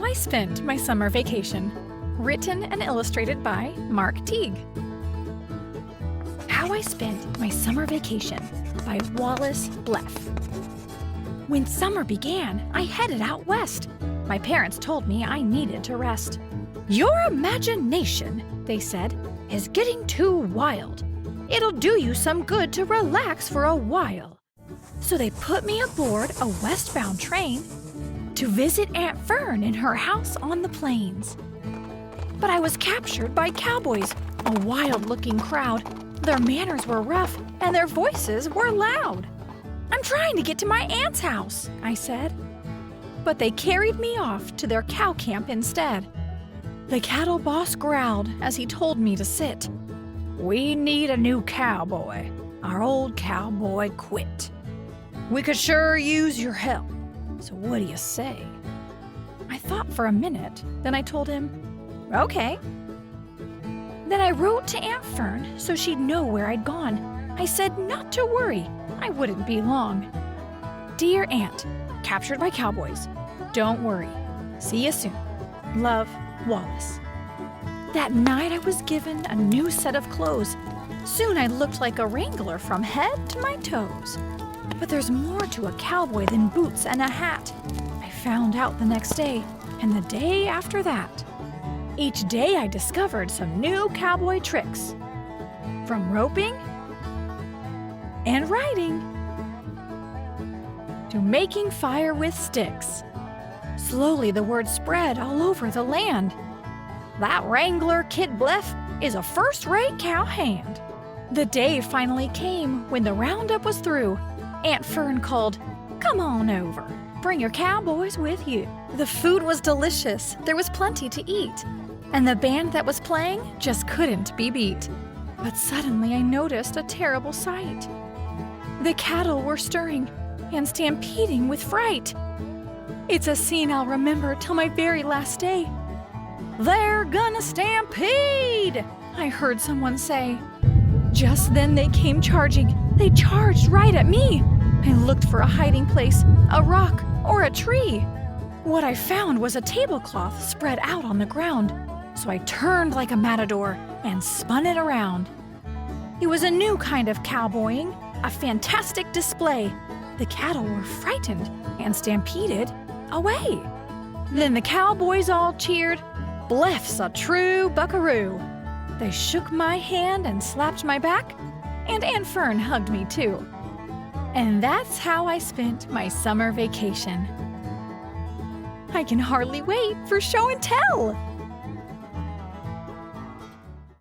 I Spent My Summer Vacation. Written and illustrated by Mark Teague. How I Spent My Summer Vacation by Wallace Bleff. When summer began, I headed out west. My parents told me I needed to rest. Your imagination, they said, is getting too wild. It'll do you some good to relax for a while. So they put me aboard a westbound train to visit Aunt Fern in her house on the plains. But I was captured by cowboys, a wild-looking crowd. Their manners were rough and their voices were loud. I'm trying to get to my aunt's house, I said. But they carried me off to their cow camp instead. The cattle boss growled as he told me to sit. We need a new cowboy. Our old cowboy quit. We could sure use your help. So what do you say? I thought for a minute, then I told him, okay. Then I wrote to Aunt Fern so she'd know where I'd gone. I said not to worry, I wouldn't be long. Dear Aunt, captured by cowboys, don't worry. See you soon. Love, Wallace. That night I was given a new set of clothes. Soon I looked like a wrangler from head to my toes. But there's more to a cowboy than boots and a hat. I found out the next day, and the day after that. Each day I discovered some new cowboy tricks. From roping and riding to making fire with sticks. Slowly the word spread all over the land. That wrangler Kid Bleff is a first-rate cowhand. The day finally came when the roundup was through. Aunt Fern called, come on over, bring your cowboys with you. The food was delicious, there was plenty to eat, and the band that was playing just couldn't be beat. But suddenly I noticed a terrible sight. The cattle were stirring and stampeding with fright. It's a scene I'll remember till my very last day. They're gonna stampede, I heard someone say. Just then they came charging. They charged right at me. I looked for a hiding place, a rock, or a tree. What I found was a tablecloth spread out on the ground. So I turned like a matador and spun it around. It was a new kind of cowboying, a fantastic display. The cattle were frightened and stampeded away. Then the cowboys all cheered, Bleff's a true buckaroo. They shook my hand and slapped my back, and Aunt Fern hugged me too. And that's how I spent my summer vacation. I can hardly wait for show and tell.